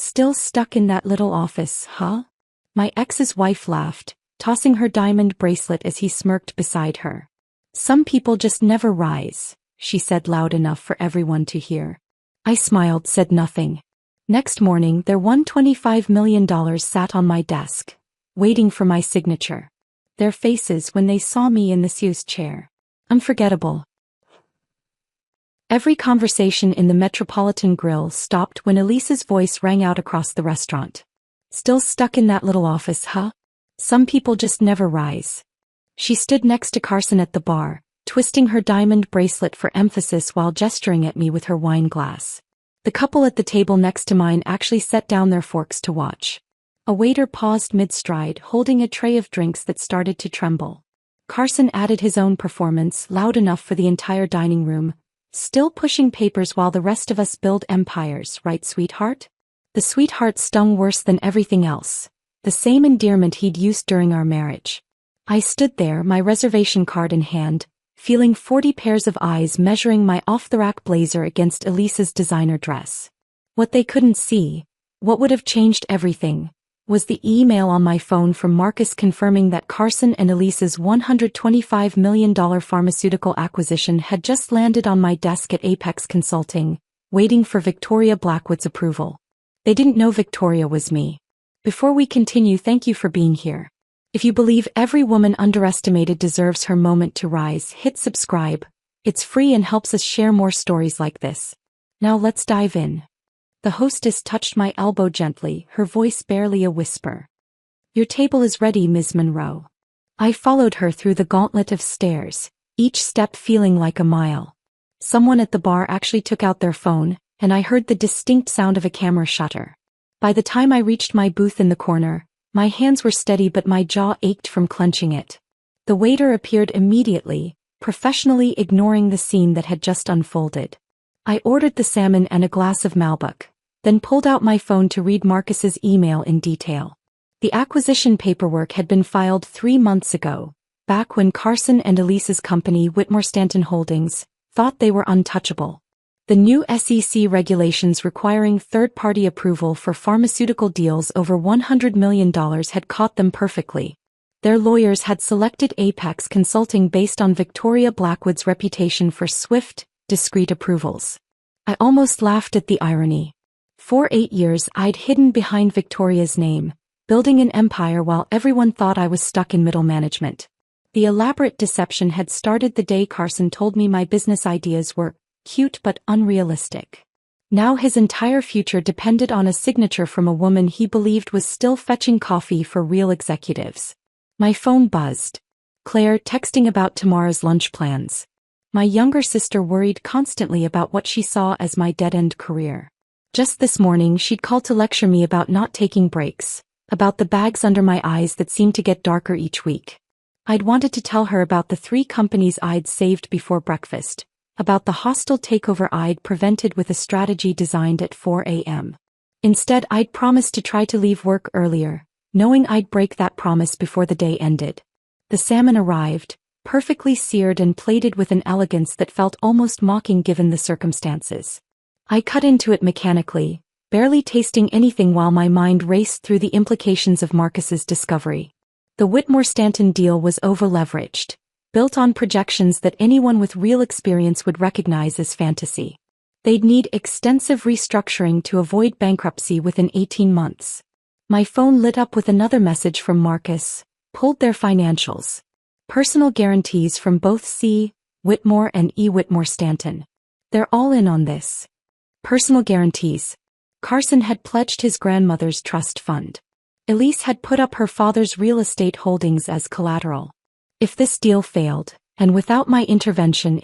Still stuck in that little office, huh? My ex's wife laughed, tossing her diamond bracelet as he smirked beside her. Some people just never rise, she said loud enough for everyone to hear. I smiled, said nothing. Next morning, their $125 million sat on my desk, waiting for my signature. Their faces when they saw me in the Sue's chair. Unforgettable. Every conversation in the Metropolitan Grill stopped when Elise's voice rang out across the restaurant. Still stuck in that little office, huh? Some people just never rise. She stood next to Carson at the bar, twisting her diamond bracelet for emphasis while gesturing at me with her wine glass. The couple at the table next to mine actually set down their forks to watch. A waiter paused mid-stride, holding a tray of drinks that started to tremble. Carson added his own performance, loud enough for the entire dining room, still pushing papers while the rest of us build empires, right, sweetheart? The sweetheart stung worse than everything else, the same endearment he'd used during our marriage. I stood there, my reservation card in hand, feeling 40 pairs of eyes measuring my off-the-rack blazer against Elise's designer dress. What they couldn't see, what would have changed everything, was the email on my phone from Marcus confirming that Carson and Elise's $125 million pharmaceutical acquisition had just landed on my desk at Apex Consulting, waiting for Victoria Blackwood's approval. They didn't know Victoria was me. Before we continue, thank you for being here. If you believe every woman underestimated deserves her moment to rise, hit subscribe. It's free and helps us share more stories like this. Now let's dive in. The hostess touched my elbow gently, her voice barely a whisper. Your table is ready, Ms. Monroe. I followed her through the gauntlet of stairs, each step feeling like a mile. Someone at the bar actually took out their phone, and I heard the distinct sound of a camera shutter. By the time I reached my booth in the corner, my hands were steady but my jaw ached from clenching it. The waiter appeared immediately, professionally ignoring the scene that had just unfolded. I ordered the salmon and a glass of Malbec, then pulled out my phone to read Marcus's email in detail. The acquisition paperwork had been filed 3 months ago, back when Carson and Elise's company, Whitmore Stanton Holdings, thought they were untouchable. The new SEC regulations requiring third-party approval for pharmaceutical deals over $100 million had caught them perfectly. Their lawyers had selected Apex Consulting based on Victoria Blackwood's reputation for swift, discreet approvals. I almost laughed at the irony. For 8 years I'd hidden behind Victoria's name, building an empire while everyone thought I was stuck in middle management. The elaborate deception had started the day Carson told me my business ideas were cute but unrealistic. Now his entire future depended on a signature from a woman he believed was still fetching coffee for real executives. My phone buzzed. Claire texting about tomorrow's lunch plans. My younger sister worried constantly about what she saw as my dead-end career. Just this morning she'd called to lecture me about not taking breaks, about the bags under my eyes that seemed to get darker each week. I'd wanted to tell her about the 3 companies I'd saved before breakfast, about the hostile takeover I'd prevented with a strategy designed at 4 a.m. Instead, I'd promised to try to leave work earlier, knowing I'd break that promise before the day ended. The salmon arrived, perfectly seared and plated with an elegance that felt almost mocking given the circumstances. I cut into it mechanically, barely tasting anything while my mind raced through the implications of Marcus's discovery. The Whitmore Stanton deal was over-leveraged, built on projections that anyone with real experience would recognize as fantasy. They'd need extensive restructuring to avoid bankruptcy within 18 months. My phone lit up with another message from Marcus, pulled their financials. Personal guarantees from both C. Whitmore and E. Whitmore Stanton. They're all in on this. Personal guarantees. Carson had pledged his grandmother's trust fund. Elise had put up her father's real estate holdings as collateral. If this deal failed, and without my intervention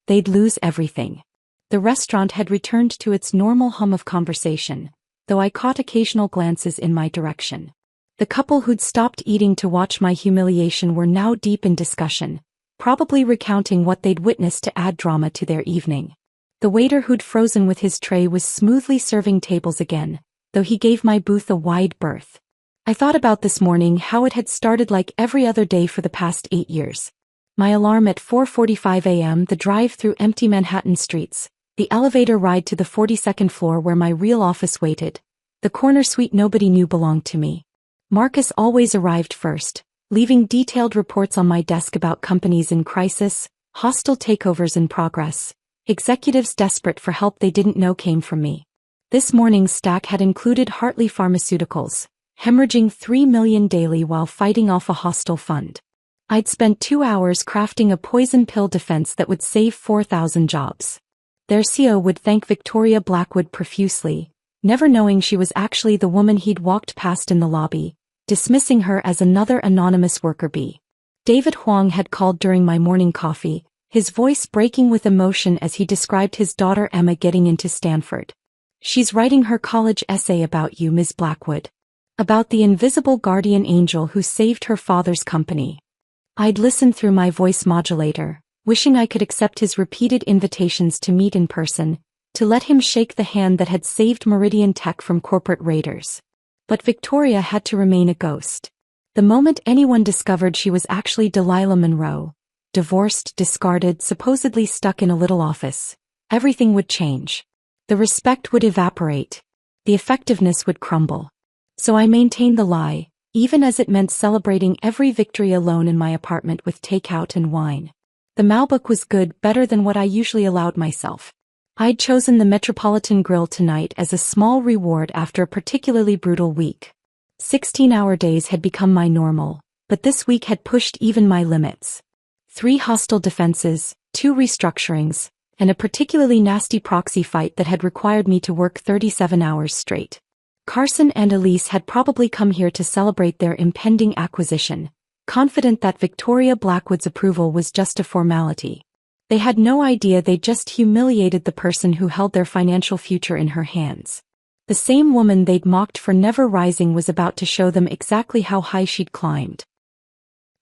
they'd lose everything. The restaurant had returned to its normal hum of conversation, though I caught occasional glances in my direction. The couple who'd stopped eating to watch my humiliation were now deep in discussion, probably recounting what they'd witnessed to add drama to their evening. The waiter who'd frozen with his tray was smoothly serving tables again, though he gave my booth a wide berth. I thought about this morning how it had started like every other day for the past 8 years. My alarm at 4:45 a.m., the drive through empty Manhattan streets, the elevator ride to the 42nd floor where my real office waited, The corner suite nobody knew belonged to me. Marcus always arrived first, leaving detailed reports on my desk about companies in crisis, hostile takeovers in progress, executives desperate for help they didn't know came from me. This morning's stack had included Hartley Pharmaceuticals, hemorrhaging $3 million daily while fighting off a hostile fund. I'd spent 2 hours crafting a poison pill defense that would save 4,000 jobs. Their CEO would thank Victoria Blackwood profusely, never knowing she was actually the woman he'd walked past in the lobby, dismissing her as another anonymous worker bee. David Huang had called during my morning coffee, his voice breaking with emotion as he described his daughter Emma getting into Stanford. "She's writing her college essay about you, Ms. Blackwood. About the invisible guardian angel who saved her father's company." I'd listened through my voice modulator, wishing I could accept his repeated invitations to meet in person, to let him shake the hand that had saved Meridian Tech from corporate raiders. But Victoria had to remain a ghost. The moment anyone discovered she was actually Delilah Monroe, divorced, discarded, supposedly stuck in a little office, everything would change. The respect would evaporate. The effectiveness would crumble. So I maintained the lie, even as it meant celebrating every victory alone in my apartment with takeout and wine. The Malbec was good, better than what I usually allowed myself. I'd chosen the Metropolitan Grill tonight as a small reward after a particularly brutal week. 16-hour days had become my normal, but this week had pushed even my limits. 3 hostile defenses, 2 restructurings, and a particularly nasty proxy fight that had required me to work 37 hours straight. Carson and Elise had probably come here to celebrate their impending acquisition, confident that Victoria Blackwood's approval was just a formality. They had no idea they'd just humiliated the person who held their financial future in her hands. The same woman they'd mocked for never rising was about to show them exactly how high she'd climbed.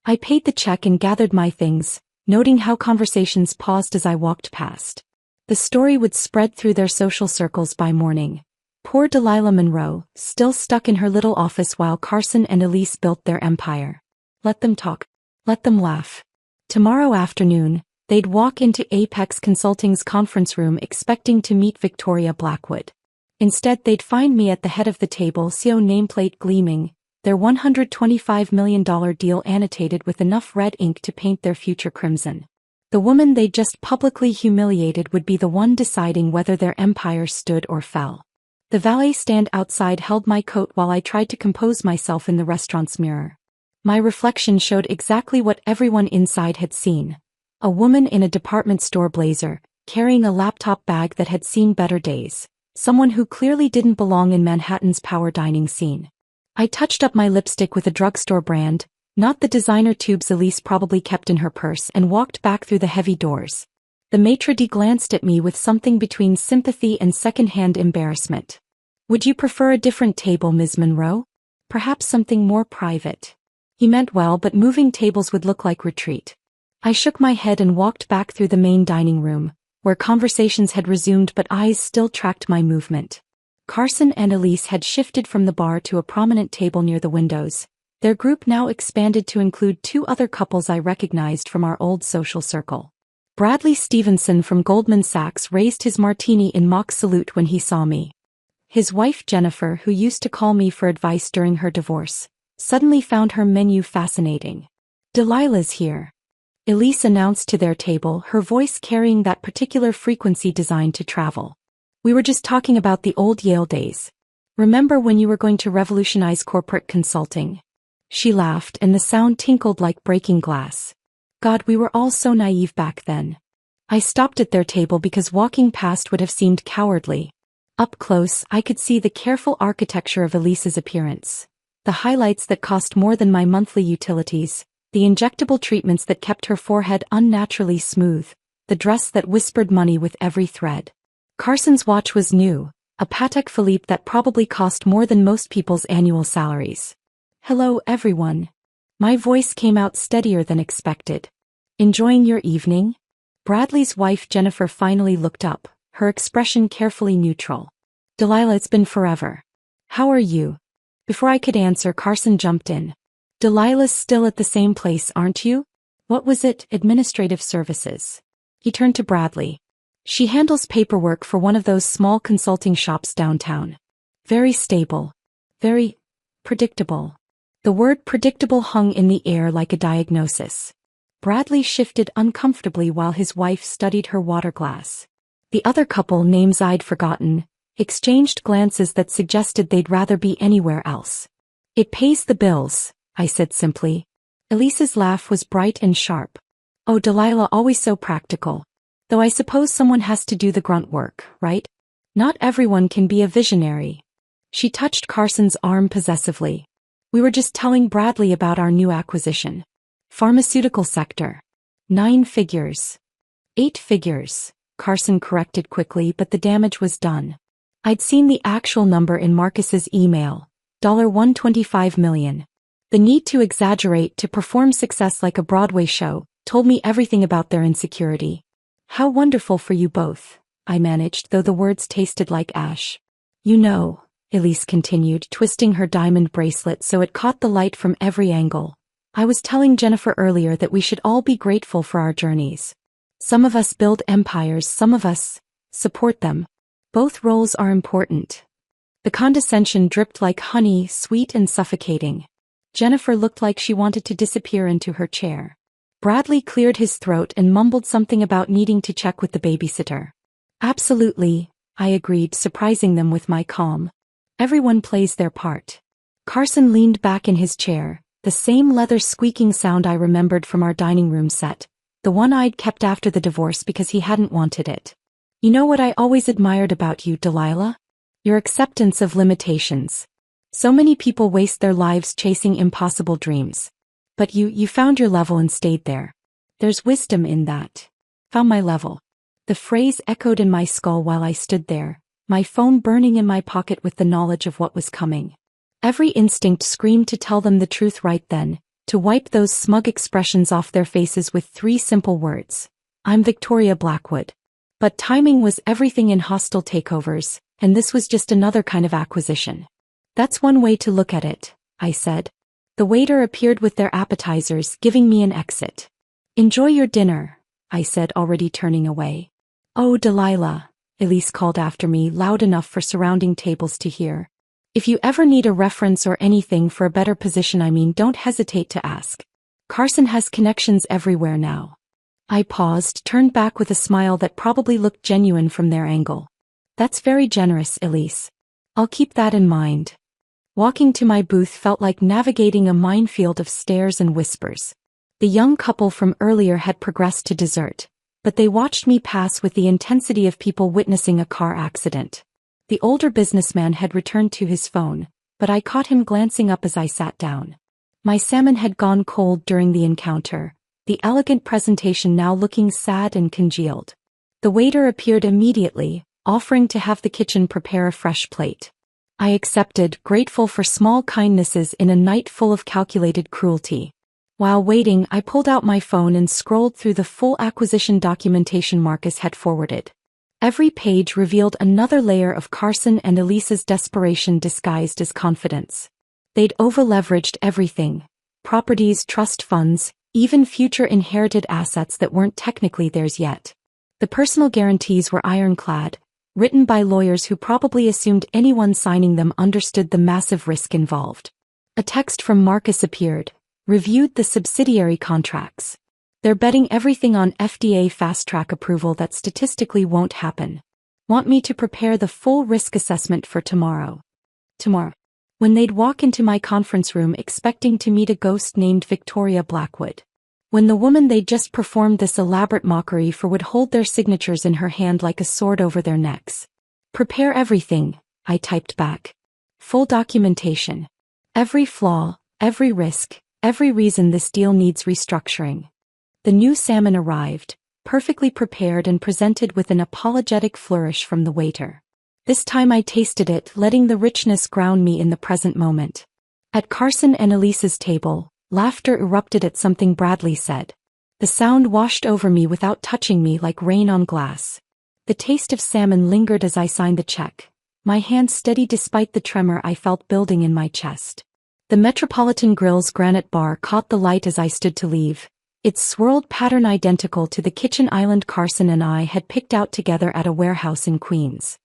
I paid the check and gathered my things, noting how conversations paused as I walked past. The story would spread through their social circles by morning. Poor Delilah Monroe, still stuck in her little office while Carson and Elise built their empire. Let them talk. Let them laugh. Tomorrow afternoon, they'd walk into Apex Consulting's conference room expecting to meet Victoria Blackwood. Instead, they'd find me at the head of the table, CEO nameplate gleaming, their $125 million deal annotated with enough red ink to paint their future crimson. The woman they'd just publicly humiliated would be the one deciding whether their empire stood or fell. The valet stand outside held my coat while I tried to compose myself in the restaurant's mirror. My reflection showed exactly what everyone inside had seen. A woman in a department store blazer, carrying a laptop bag that had seen better days. Someone who clearly didn't belong in Manhattan's power dining scene. I touched up my lipstick with a drugstore brand, not the designer tubes Elise probably kept in her purse, and walked back through the heavy doors. The maitre d' glanced at me with something between sympathy and second-hand embarrassment. "Would you prefer a different table, Ms. Monroe? Perhaps something more private?" He meant well, but moving tables would look like retreat. I shook my head and walked back through the main dining room, where conversations had resumed but eyes still tracked my movement. Carson and Elise had shifted from the bar to a prominent table near the windows. Their group now expanded to include 2 other couples I recognized from our old social circle. Bradley Stevenson from Goldman Sachs raised his martini in mock salute when he saw me. His wife Jennifer, who used to call me for advice during her divorce, suddenly found her menu fascinating. "Delilah's here," Elise announced to their table, her voice carrying that particular frequency designed to travel. "We were just talking about the old Yale days. Remember when you were going to revolutionize corporate consulting?" She laughed, and the sound tinkled like breaking glass. God, we were all so naive back then. I stopped at their table because walking past would have seemed cowardly. Up close, I could see the careful architecture of Elise's appearance. The highlights that cost more than my monthly utilities, the injectable treatments that kept her forehead unnaturally smooth, the dress that whispered money with every thread. Carson's watch was new, a Patek Philippe that probably cost more than most people's annual salaries. "Hello, everyone." My voice came out steadier than expected. "Enjoying your evening?" Bradley's wife Jennifer finally looked up, her expression carefully neutral. "Delilah, it's been forever. How are you?" Before I could answer, Carson jumped in. "Delilah's still at the same place, aren't you? What was it, administrative services?" He turned to Bradley. "She handles paperwork for one of those small consulting shops downtown." Very stable. Very predictable. The word predictable hung in the air like a diagnosis. Bradley shifted uncomfortably while his wife studied her water glass. The other couple, names I'd forgotten, exchanged glances that suggested they'd rather be anywhere else. It pays the bills, I said simply. Elise's laugh was bright and sharp. Oh, Delilah, always so practical. Though I suppose someone has to do the grunt work, right? Not everyone can be a visionary. She touched Carson's arm possessively. We were just telling Bradley about our new acquisition. Pharmaceutical sector. 9 figures. 8 figures, Carson corrected quickly, but the damage was done. I'd seen the actual number in Marcus's email. $125 million. The need to exaggerate to perform success like a Broadway show told me everything about their insecurity. How wonderful for you both, I managed, though the words tasted like ash. You know, Elise continued, twisting her diamond bracelet so it caught the light from every angle. I was telling Jennifer earlier that we should all be grateful for our journeys. Some of us build empires, some of us support them. Both roles are important. The condescension dripped like honey, sweet and suffocating. Jennifer looked like she wanted to disappear into her chair. Bradley cleared his throat and mumbled something about needing to check with the babysitter. Absolutely, I agreed, surprising them with my calm. Everyone plays their part. Carson leaned back in his chair, the same leather squeaking sound I remembered from our dining room set, the one I'd kept after the divorce because he hadn't wanted it. You know what I always admired about you, Delilah? Your acceptance of limitations. So many people waste their lives chasing impossible dreams. But you found your level and stayed there. There's wisdom in that. Found my level. The phrase echoed in my skull while I stood there, my phone burning in my pocket with the knowledge of what was coming. Every instinct screamed to tell them the truth right then, to wipe those smug expressions off their faces with 3 simple words. I'm Victoria Blackwood. But timing was everything in hostile takeovers, and this was just another kind of acquisition. That's one way to look at it, I said. The waiter appeared with their appetizers, giving me an exit. Enjoy your dinner, I said, already turning away. Oh, Delilah, Elise called after me, loud enough for surrounding tables to hear. If you ever need a reference or anything for a better position, don't hesitate to ask. Carson has connections everywhere now. I paused, turned back with a smile that probably looked genuine from their angle. That's very generous, Elise. I'll keep that in mind. Walking to my booth felt like navigating a minefield of stares and whispers. The young couple from earlier had progressed to dessert, but they watched me pass with the intensity of people witnessing a car accident. The older businessman had returned to his phone, but I caught him glancing up as I sat down. My salmon had gone cold during the encounter, the elegant presentation now looking sad and congealed. The waiter appeared immediately, offering to have the kitchen prepare a fresh plate. I accepted, grateful for small kindnesses in a night full of calculated cruelty. While waiting, I pulled out my phone and scrolled through the full acquisition documentation Marcus had forwarded. Every page revealed another layer of Carson and Elise's desperation disguised as confidence. They'd over-leveraged everything. Properties, trust funds, even future inherited assets that weren't technically theirs yet. The personal guarantees were ironclad, written by lawyers who probably assumed anyone signing them understood the massive risk involved. A text from Marcus appeared, reviewed the subsidiary contracts. They're betting everything on FDA fast-track approval that statistically won't happen. Want me to prepare the full risk assessment for tomorrow. When they'd walk into my conference room expecting to meet a ghost named Victoria Blackwood. When the woman they'd just performed this elaborate mockery for would hold their signatures in her hand like a sword over their necks. Prepare everything, I typed back. Full documentation. Every flaw, every risk, every reason this deal needs restructuring. The new salmon arrived, perfectly prepared and presented with an apologetic flourish from the waiter. This time I tasted it, letting the richness ground me in the present moment. At Carson and Elise's table, laughter erupted at something Bradley said. The sound washed over me without touching me like rain on glass. The taste of salmon lingered as I signed the check, my hand steady despite the tremor I felt building in my chest. The Metropolitan Grill's granite bar caught the light as I stood to leave, its swirled pattern identical to the kitchen island Carson and I had picked out together at a warehouse in Queens.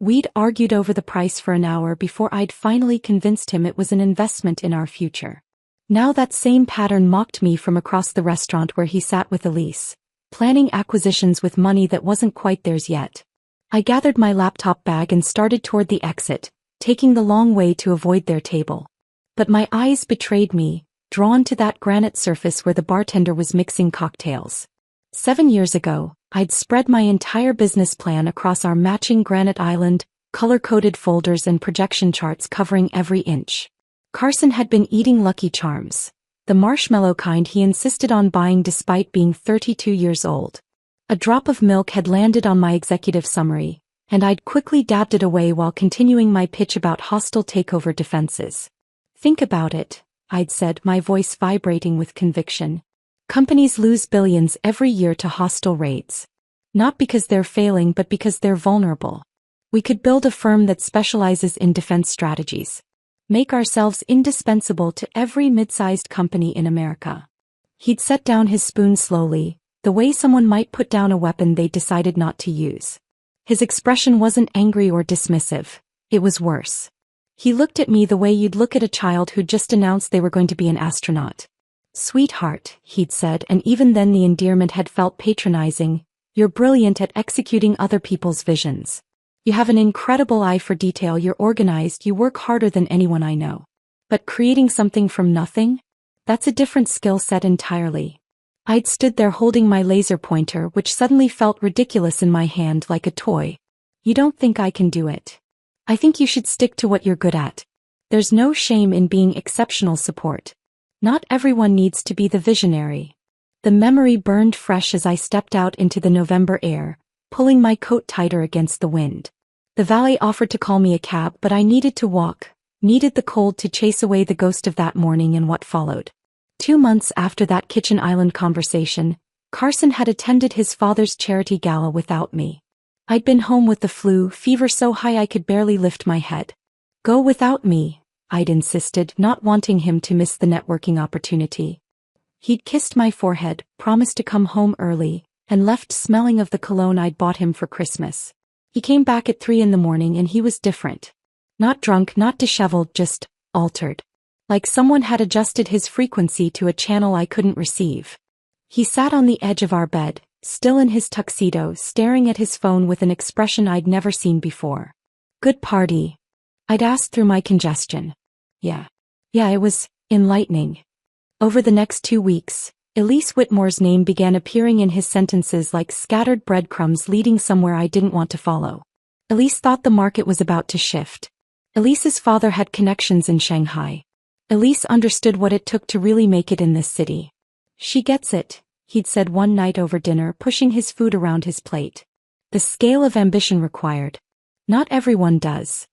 We'd argued over the price for an hour before I'd finally convinced him it was an investment in our future. Now that same pattern mocked me from across the restaurant where he sat with Elise, planning acquisitions with money that wasn't quite theirs yet. I gathered my laptop bag and started toward the exit, taking the long way to avoid their table. But my eyes betrayed me, drawn to that granite surface where the bartender was mixing cocktails. 7 years ago, I'd spread my entire business plan across our matching granite island, color-coded folders and projection charts covering every inch. Carson had been eating Lucky Charms, the marshmallow kind he insisted on buying despite being 32 years old. A drop of milk had landed on my executive summary, and I'd quickly dabbed it away while continuing my pitch about hostile takeover defenses. Think about it, I'd said, my voice vibrating with conviction. Companies lose billions every year to hostile raids. Not because they're failing but because they're vulnerable. We could build a firm that specializes in defense strategies. Make ourselves indispensable to every mid-sized company in America. He'd set down his spoon slowly, the way someone might put down a weapon they decided not to use. His expression wasn't angry or dismissive, it was worse. He looked at me the way you'd look at a child who'd just announced they were going to be an astronaut. Sweetheart, he'd said, and even then the endearment had felt patronizing, you're brilliant at executing other people's visions. You have an incredible eye for detail, you're organized, you work harder than anyone I know. But creating something from nothing? That's a different skill set entirely. I'd stood there holding my laser pointer, which suddenly felt ridiculous in my hand, like a toy. You don't think I can do it? I think you should stick to what you're good at. There's no shame in being exceptional support. Not everyone needs to be the visionary. The memory burned fresh as I stepped out into the November air, pulling my coat tighter against the wind. The valet offered to call me a cab, but I needed to walk, needed the cold to chase away the ghost of that morning and what followed. 2 months after that kitchen island conversation, Carson had attended his father's charity gala without me. I'd been home with the flu, fever so high I could barely lift my head. Go without me, I'd insisted, not wanting him to miss the networking opportunity. He'd kissed my forehead, promised to come home early, and left smelling of the cologne I'd bought him for Christmas. He came back at 3 a.m. and he was different. Not drunk, not disheveled, just altered. Like someone had adjusted his frequency to a channel I couldn't receive. He sat on the edge of our bed, still in his tuxedo, staring at his phone with an expression I'd never seen before. Good party? I'd asked through my congestion. Yeah, it was enlightening. Over the next 2 weeks, Elise Whitmore's name began appearing in his sentences like scattered breadcrumbs leading somewhere I didn't want to follow. Elise thought the market was about to shift. Elise's father had connections in Shanghai. Elise understood what it took to really make it in this city. She gets it, he'd said one night over dinner, pushing his food around his plate. The scale of ambition required. Not everyone does.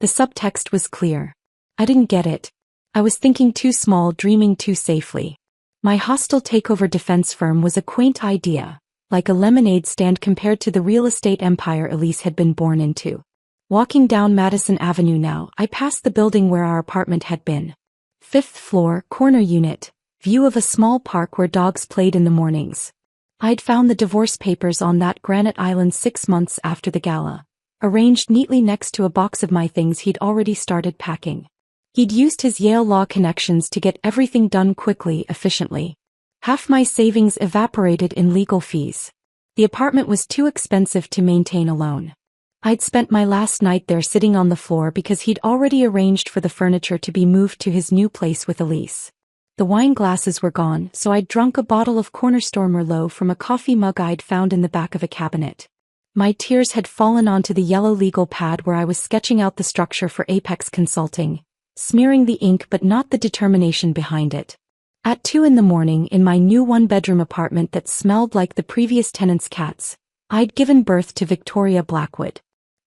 The subtext was clear. I didn't get it. I was thinking too small, dreaming too safely. My hostile takeover defense firm was a quaint idea, like a lemonade stand compared to the real estate empire Elise had been born into. Walking down Madison Avenue now, I passed the building where our apartment had been. 5th floor, corner unit, view of a small park where dogs played in the mornings. I'd found the divorce papers on that granite island 6 months after the gala, arranged neatly next to a box of my things he'd already started packing. He'd used his Yale law connections to get everything done quickly, efficiently. Half my savings evaporated in legal fees. The apartment was too expensive to maintain alone. I'd spent my last night there sitting on the floor because he'd already arranged for the furniture to be moved to his new place with Elise. The wine glasses were gone, so I'd drunk a bottle of Cornerstone Merlot from a coffee mug I'd found in the back of a cabinet. My tears had fallen onto the yellow legal pad where I was sketching out the structure for Apex Consulting, smearing the ink but not the determination behind it. At 2 a.m. in my new one-bedroom apartment that smelled like the previous tenant's cats, I'd given birth to Victoria Blackwood.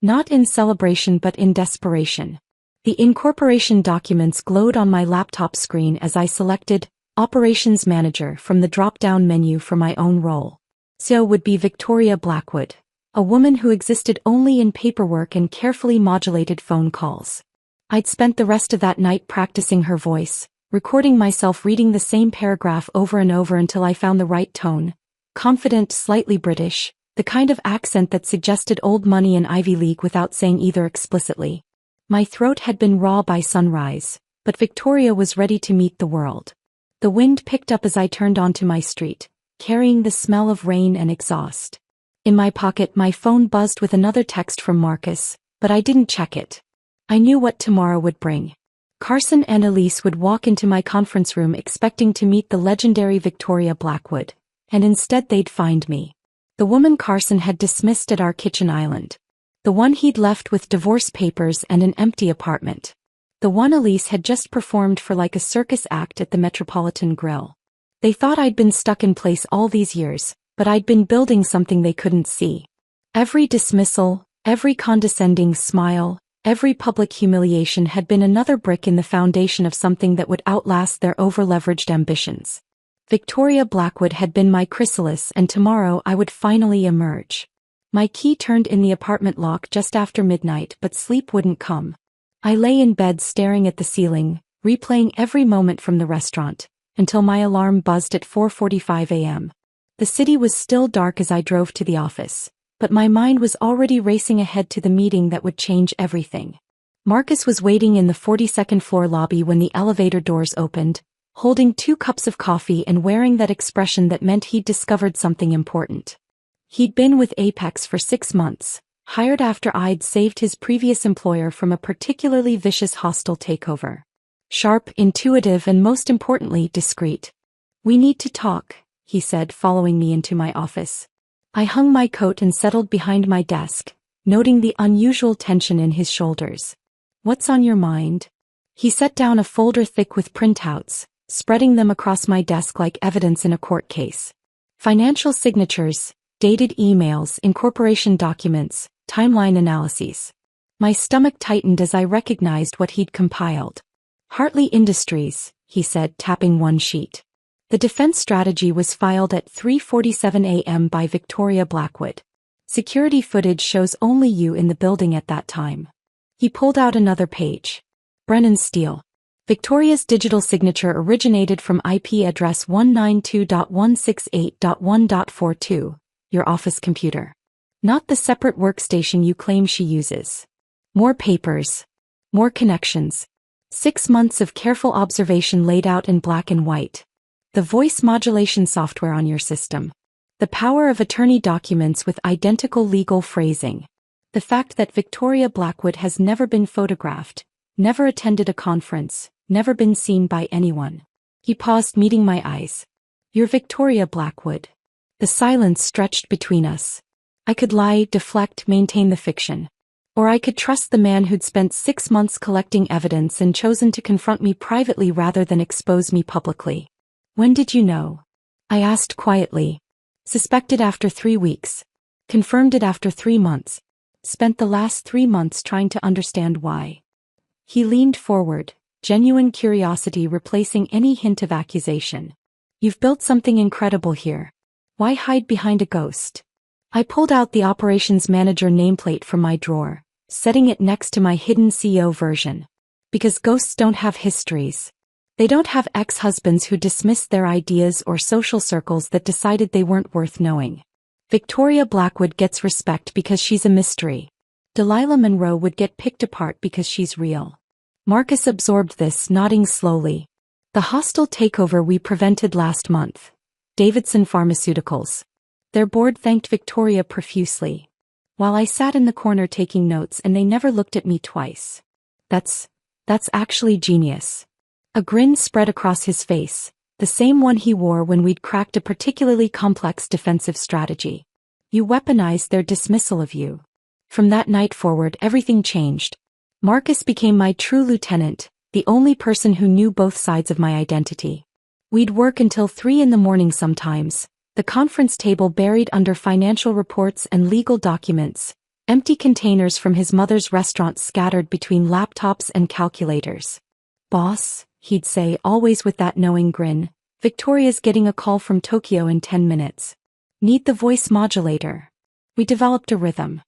Not in celebration but in desperation. The incorporation documents glowed on my laptop screen as I selected Operations Manager from the drop-down menu for my own role. So would be Victoria Blackwood, a woman who existed only in paperwork and carefully modulated phone calls. I'd spent the rest of that night practicing her voice, recording myself reading the same paragraph over and over until I found the right tone, confident, slightly British, The kind of accent that suggested old money and Ivy League without saying either explicitly. My throat had been raw by sunrise, but Victoria was ready to meet the world. The wind picked up as I turned onto my street, carrying the smell of rain and exhaust. In my pocket, my phone buzzed with another text from Marcus, but I didn't check it. I knew what tomorrow would bring. Carson and Elise would walk into my conference room expecting to meet the legendary Victoria Blackwood, and instead they'd find me. The woman Carson had dismissed at our kitchen island. The one he'd left with divorce papers and an empty apartment. The one Elise had just performed for like a circus act at the Metropolitan Grill. They thought I'd been stuck in place all these years, but I'd been building something they couldn't see. Every dismissal, every condescending smile, every public humiliation had been another brick in the foundation of something that would outlast their over-leveraged ambitions. Victoria Blackwood had been my chrysalis, and tomorrow I would finally emerge. My key turned in the apartment lock just after midnight, but sleep wouldn't come. I lay in bed staring at the ceiling, replaying every moment from the restaurant, until my alarm buzzed at 4:45 a.m. The city was still dark as I drove to the office, but my mind was already racing ahead to the meeting that would change everything. Marcus was waiting in the 42nd floor lobby when the elevator doors opened, holding 2 cups of coffee and wearing that expression that meant he'd discovered something important. He'd been with Apex for 6 months, hired after I'd saved his previous employer from a particularly vicious hostile takeover. Sharp, intuitive, and most importantly, discreet. "We need to talk," he said, following me into my office. I hung my coat and settled behind my desk, noting the unusual tension in his shoulders. "What's on your mind?" He set down a folder thick with printouts, spreading them across my desk like evidence in a court case. Financial signatures, dated emails, incorporation documents, timeline analyses. My stomach tightened as I recognized what he'd compiled. "Hartley Industries," he said, tapping one sheet. The defense strategy was filed at 3:47 a.m. by Victoria Blackwood. "Security footage shows only you in the building at that time." He pulled out another page. "Brennan Steele. Victoria's digital signature originated from IP address 192.168.1.42, your office computer. Not the separate workstation you claim she uses. More papers. More connections. 6 months of careful observation laid out in black and white. The voice modulation software on your system. The power of attorney documents with identical legal phrasing. The fact that Victoria Blackwood has never been photographed, never attended a conference, never been seen by anyone." He paused, meeting my eyes. "You're Victoria Blackwood." The silence stretched between us. I could lie, deflect, maintain the fiction. Or I could trust the man who'd spent 6 months collecting evidence and chosen to confront me privately rather than expose me publicly. "When did you know?" I asked quietly. "Suspected after 3 weeks. Confirmed it after 3 months. Spent the last 3 months trying to understand why." He leaned forward, genuine curiosity replacing any hint of accusation. "You've built something incredible here. Why hide behind a ghost?" I pulled out the operations manager nameplate from my drawer, setting it next to my hidden CEO version. "Because ghosts don't have histories. They don't have ex-husbands who dismissed their ideas or social circles that decided they weren't worth knowing. Victoria Blackwood gets respect because she's a mystery. Delilah Monroe would get picked apart because she's real." Marcus absorbed this, nodding slowly. "The hostile takeover we prevented last month. Davidson Pharmaceuticals. Their board thanked Victoria profusely. While I sat in the corner taking notes, and they never looked at me twice. That's actually genius." A grin spread across his face, the same one he wore when we'd cracked a particularly complex defensive strategy. "You weaponized their dismissal of you." From that night forward, everything changed. Marcus became my true lieutenant, the only person who knew both sides of my identity. We'd work until 3 in the morning sometimes, the conference table buried under financial reports and legal documents, empty containers from his mother's restaurant scattered between laptops and calculators. "Boss," he'd say, always with that knowing grin, "Victoria's getting a call from Tokyo in 10 minutes. Need the voice modulator." We developed a rhythm.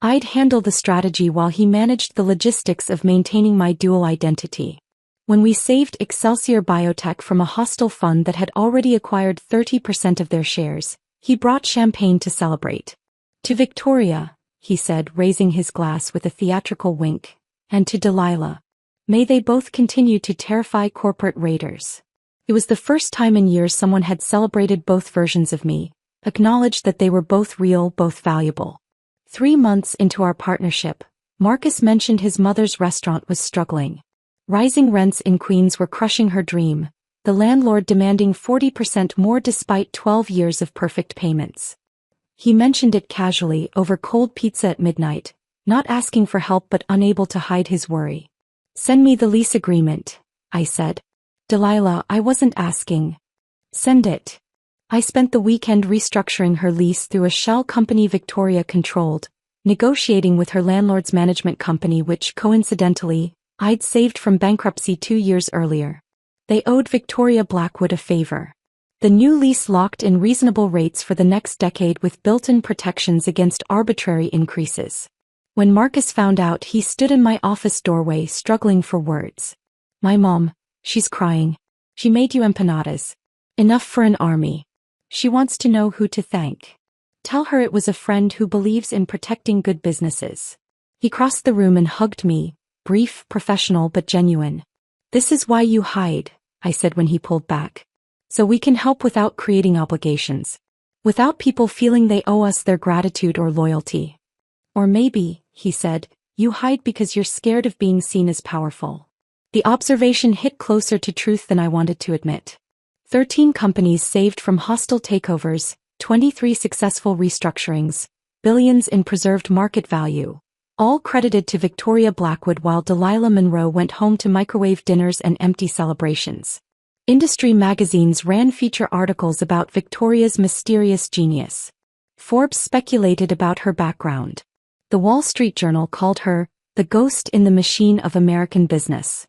I'd handle the strategy while he managed the logistics of maintaining my dual identity. When we saved Excelsior Biotech from a hostile fund that had already acquired 30% of their shares, he brought champagne to celebrate. To Victoria, he said, raising his glass with a theatrical wink, and to Delilah. May they both continue to terrify corporate raiders. It was the first time in years someone had celebrated both versions of me, acknowledged that they were both real, both valuable. 3 months into our partnership, Marcus mentioned his mother's restaurant was struggling. Rising rents in Queens were crushing her dream, the landlord demanding 40% more despite 12 years of perfect payments. He mentioned it casually over cold pizza at midnight, not asking for help but unable to hide his worry. Send me the lease agreement, I said. Delilah, I wasn't asking. Send it. I spent the weekend restructuring her lease through a shell company Victoria controlled, negotiating with her landlord's management company which, coincidentally, I'd saved from bankruptcy 2 years earlier. They owed Victoria Blackwood a favor. The new lease locked in reasonable rates for the next decade with built-in protections against arbitrary increases. When Marcus found out, he stood in my office doorway struggling for words. My mom, she's crying. She made you empanadas. Enough for an army. She wants to know who to thank. Tell her it was a friend who believes in protecting good businesses. He crossed the room and hugged me, brief, professional but genuine. This is why you hide, I said when he pulled back. So we can help without creating obligations. Without people feeling they owe us their gratitude or loyalty. Or maybe, he said, you hide because you're scared of being seen as powerful. The observation hit closer to truth than I wanted to admit. 13 companies saved from hostile takeovers, 23 successful restructurings, billions in preserved market value, all credited to Victoria Blackwood while Delilah Monroe went home to microwave dinners and empty celebrations. Industry magazines ran feature articles about Victoria's mysterious genius. Forbes speculated about her background. The Wall Street Journal called her the ghost in the machine of American business.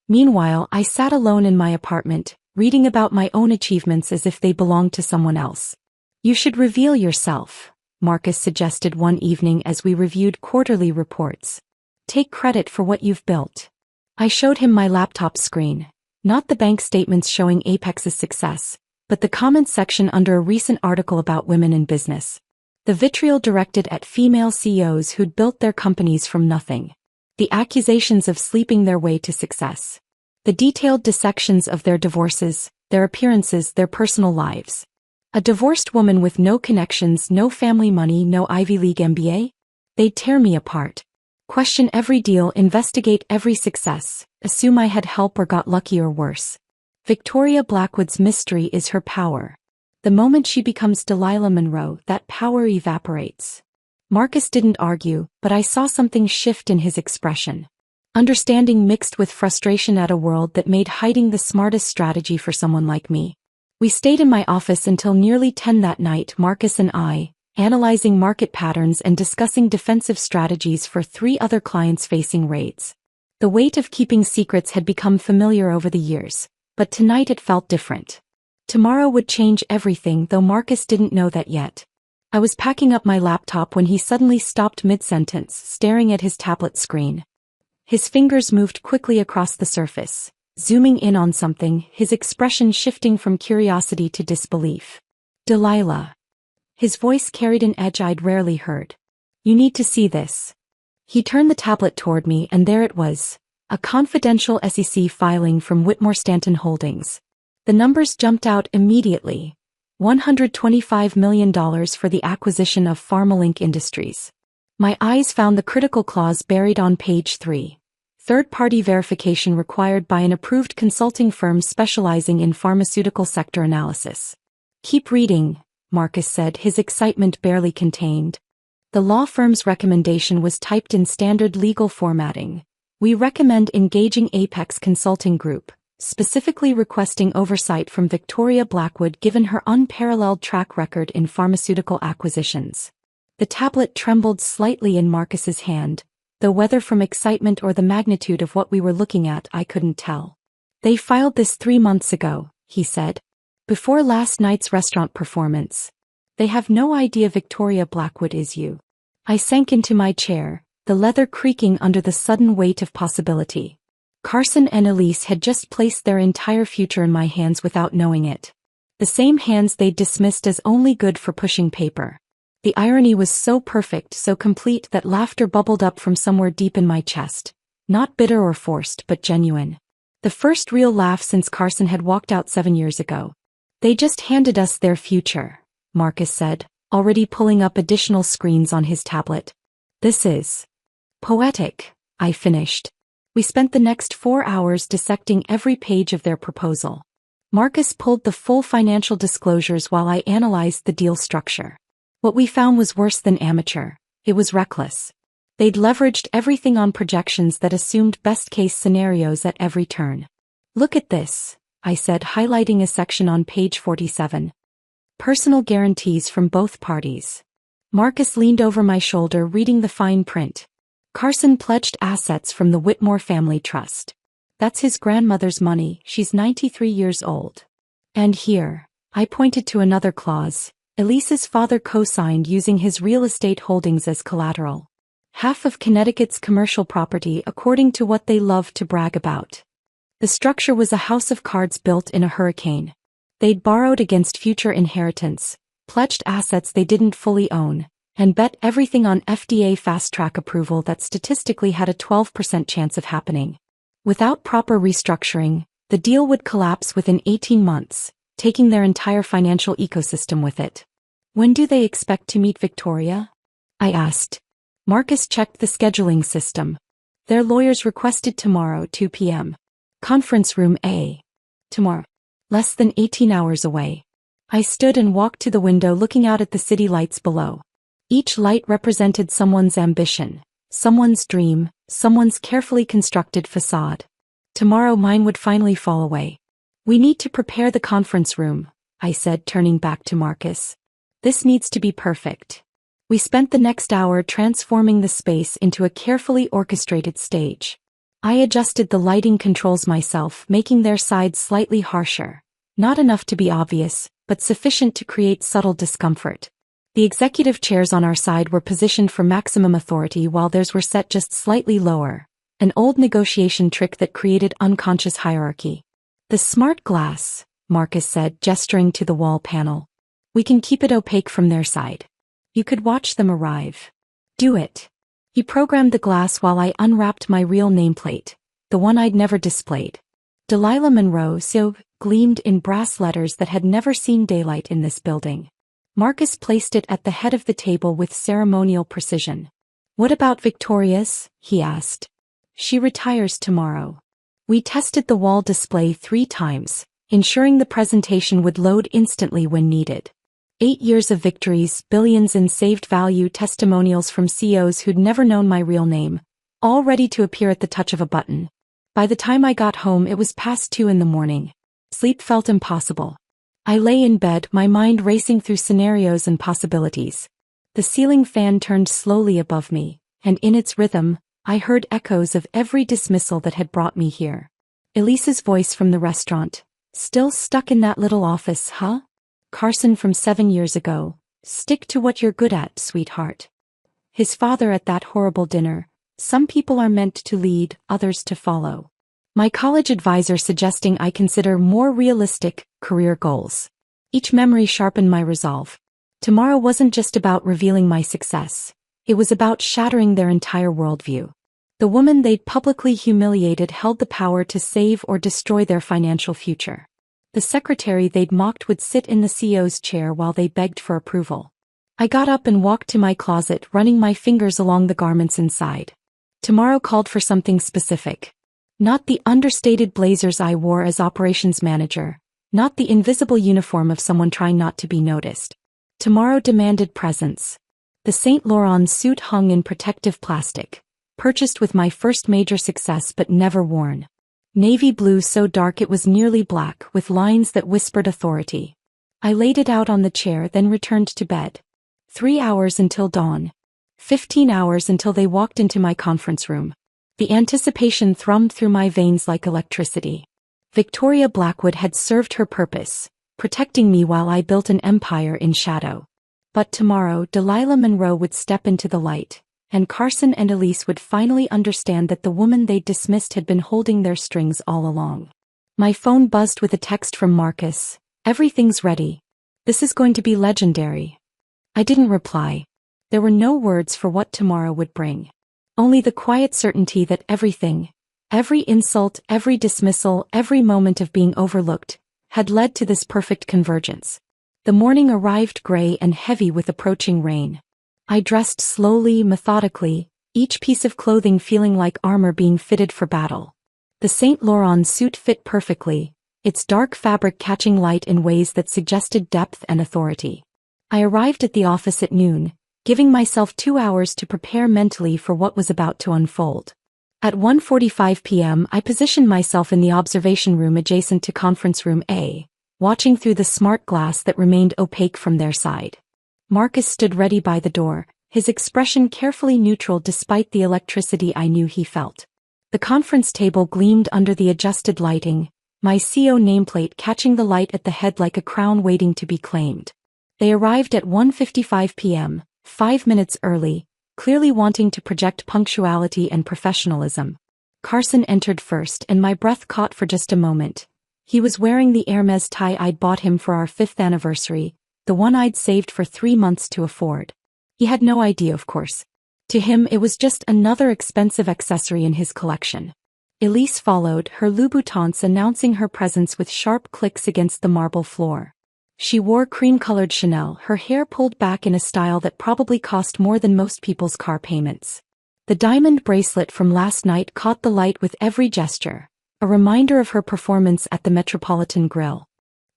Meanwhile, I sat alone in my apartment, reading about my own achievements as if they belonged to someone else. You should reveal yourself, Marcus suggested one evening as we reviewed quarterly reports. Take credit for what you've built. I showed him my laptop screen, not the bank statements showing Apex's success, but the comments section under a recent article about women in business. The vitriol directed at female CEOs who'd built their companies from nothing. The accusations of sleeping their way to success. The detailed dissections of their divorces, their appearances, their personal lives. A divorced woman with no connections, no family money, no Ivy League MBA? They'd tear me apart. Question every deal, investigate every success, assume I had help or got lucky or worse. Victoria Blackwood's mystery is her power. The moment she becomes Delilah Monroe, that power evaporates. Marcus didn't argue, but I saw something shift in his expression. Understanding mixed with frustration at a world that made hiding the smartest strategy for someone like me. We stayed in my office until nearly 10 that night, Marcus and I, analyzing market patterns and discussing defensive strategies for 3 other clients facing raids. The weight of keeping secrets had become familiar over the years, but tonight it felt different. Tomorrow would change everything, though Marcus didn't know that yet. I was packing up my laptop when he suddenly stopped mid-sentence, staring at his tablet screen. His fingers moved quickly across the surface, zooming in on something, his expression shifting from curiosity to disbelief. Delilah. His voice carried an edge I'd rarely heard. You need to see this. He turned the tablet toward me and there it was, a confidential SEC filing from Whitmore Stanton Holdings. The numbers jumped out immediately. $125 million for the acquisition of PharmaLink Industries. My eyes found the critical clause buried on page 3. Third-party verification required by an approved consulting firm specializing in pharmaceutical sector analysis. Keep reading, Marcus said, his excitement barely contained. The law firm's recommendation was typed in standard legal formatting. We recommend engaging Apex Consulting Group, specifically requesting oversight from Victoria Blackwood given her unparalleled track record in pharmaceutical acquisitions. The tablet trembled slightly in Marcus's hand, though whether from excitement or the magnitude of what we were looking at I couldn't tell. They filed this 3 months ago, he said. Before last night's restaurant performance. They have no idea Victoria Blackwood is you. I sank into my chair, the leather creaking under the sudden weight of possibility. Carson and Elise had just placed their entire future in my hands without knowing it. The same hands they'd dismissed as only good for pushing paper. The irony was so perfect, so complete that laughter bubbled up from somewhere deep in my chest. Not bitter or forced, but genuine. The first real laugh since Carson had walked out 7 years ago. They just handed us their future, Marcus said, already pulling up additional screens on his tablet. This is poetic, I finished. We spent the next 4 hours dissecting every page of their proposal. Marcus pulled the full financial disclosures while I analyzed the deal structure. What we found was worse than amateur. It was reckless. They'd leveraged everything on projections that assumed best-case scenarios at every turn. Look at this, I said, highlighting a section on page 47. Personal guarantees from both parties. Marcus leaned over my shoulder reading the fine print. Carson pledged assets from the Whitmore Family Trust. That's his grandmother's money, she's 93 years old. And here, I pointed to another clause, Elise's father co-signed using his real estate holdings as collateral. Half of Connecticut's commercial property according to what they love to brag about. The structure was a house of cards built in a hurricane. They'd borrowed against future inheritance, pledged assets they didn't fully own, and bet everything on FDA fast-track approval that statistically had a 12% chance of happening. Without proper restructuring, the deal would collapse within 18 months, taking their entire financial ecosystem with it. When do they expect to meet Victoria? I asked. Marcus checked the scheduling system. Their lawyers requested tomorrow, 2 p.m. Conference room A. Tomorrow. Less than 18 hours away. I stood and walked to the window looking out at the city lights below. Each light represented someone's ambition, someone's dream, someone's carefully constructed facade. Tomorrow mine would finally fall away. We need to prepare the conference room, I said, turning back to Marcus. This needs to be perfect. We spent the next hour transforming the space into a carefully orchestrated stage. I adjusted the lighting controls myself, making their sides slightly harsher. Not enough to be obvious, but sufficient to create subtle discomfort. The executive chairs on our side were positioned for maximum authority while theirs were set just slightly lower, an old negotiation trick that created unconscious hierarchy. The smart glass, Marcus said, gesturing to the wall panel. We can keep it opaque from their side. You could watch them arrive. Do it. He programmed the glass while I unwrapped my real nameplate, the one I'd never displayed. Delilah Monroe so gleamed in brass letters that had never seen daylight in this building. Marcus placed it at the head of the table with ceremonial precision. What about Victoria's? He asked. She retires tomorrow. We tested the wall display 3 times, ensuring the presentation would load instantly when needed. 8 years of victories, billions in saved value, testimonials from CEOs who'd never known my real name, all ready to appear at the touch of a button. By the time I got home it was past 2 in the morning. Sleep felt impossible. I lay in bed, my mind racing through scenarios and possibilities. The ceiling fan turned slowly above me, and in its rhythm, I heard echoes of every dismissal that had brought me here. Elise's voice from the restaurant. Still stuck in that little office, huh? Carson from 7 years ago. Stick to what you're good at, sweetheart. His father at that horrible dinner. Some people are meant to lead, others to follow. My college advisor suggesting I consider more realistic career goals. Each memory sharpened my resolve. Tomorrow wasn't just about revealing my success. It was about shattering their entire worldview. The woman they'd publicly humiliated held the power to save or destroy their financial future. The secretary they'd mocked would sit in the CEO's chair while they begged for approval. I got up and walked to my closet, running my fingers along the garments inside. Tomorrow called for something specific. Not the understated blazers I wore as operations manager, not the invisible uniform of someone trying not to be noticed. Tomorrow demanded presence. The Saint Laurent suit hung in protective plastic, purchased with my first major success but never worn. Navy blue so dark it was nearly black, with lines that whispered authority. I laid it out on the chair, then returned to bed. 3 hours until dawn. 15 hours until they walked into my conference room. The anticipation thrummed through my veins like electricity. Victoria Blackwood had served her purpose, protecting me while I built an empire in shadow. But tomorrow Delilah Monroe would step into the light, and Carson and Elise would finally understand that the woman they'd dismissed had been holding their strings all along. My phone buzzed with a text from Marcus. Everything's ready. This is going to be legendary. I didn't reply. There were no words for what tomorrow would bring. Only the quiet certainty that everything, every insult, every dismissal, every moment of being overlooked, had led to this perfect convergence. The morning arrived gray and heavy with approaching rain. I dressed slowly, methodically, each piece of clothing feeling like armor being fitted for battle. The Saint Laurent suit fit perfectly, its dark fabric catching light in ways that suggested depth and authority. I arrived at the office at noon, giving myself 2 hours to prepare mentally for what was about to unfold. At 1:45 p.m. I positioned myself in the observation room adjacent to conference room A, watching through the smart glass that remained opaque from their side. Marcus stood ready by the door, his expression carefully neutral despite the electricity I knew he felt. The conference table gleamed under the adjusted lighting, my CO nameplate catching the light at the head like a crown waiting to be claimed. They arrived at 1:55 p.m., 5 minutes early, clearly wanting to project punctuality and professionalism. Carson entered first and my breath caught for just a moment. He was wearing the Hermes tie I'd bought him for our 5th anniversary, the one I'd saved for 3 months to afford. He had no idea, of course. To him it was just another expensive accessory in his collection. Elise followed, her Louboutins announcing her presence with sharp clicks against the marble floor. She wore cream-colored Chanel, her hair pulled back in a style that probably cost more than most people's car payments. The diamond bracelet from last night caught the light with every gesture, a reminder of her performance at the Metropolitan Grill.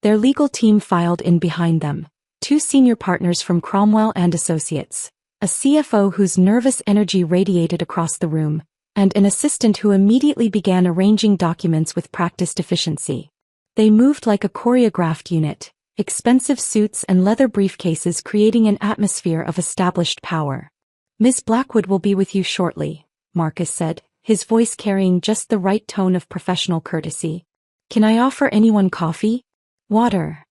Their legal team filed in behind them, 2 senior partners from Cromwell and Associates, a CFO whose nervous energy radiated across the room, and an assistant who immediately began arranging documents with practiced efficiency. They moved like a choreographed unit, expensive suits and leather briefcases creating an atmosphere of established power. "Miss Blackwood will be with you shortly," Marcus said, his voice carrying just the right tone of professional courtesy. "Can I offer anyone coffee? Water?"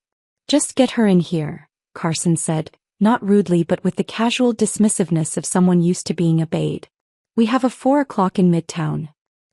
"Just get her in here," Carson said, not rudely but with the casual dismissiveness of someone used to being obeyed. "We have a 4 o'clock in Midtown."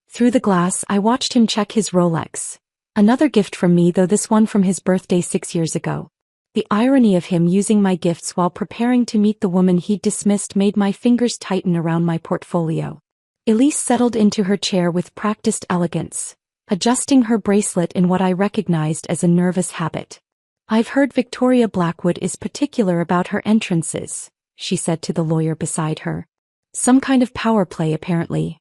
Through the glass I watched him check his Rolex. Another gift from me, though this one from his birthday 6 years ago. The irony of him using my gifts while preparing to meet the woman he'd dismissed made my fingers tighten around my portfolio. Elise settled into her chair with practiced elegance, adjusting her bracelet in what I recognized as a nervous habit. "I've heard Victoria Blackwood is particular about her entrances," she said to the lawyer beside her. "Some kind of power play, apparently.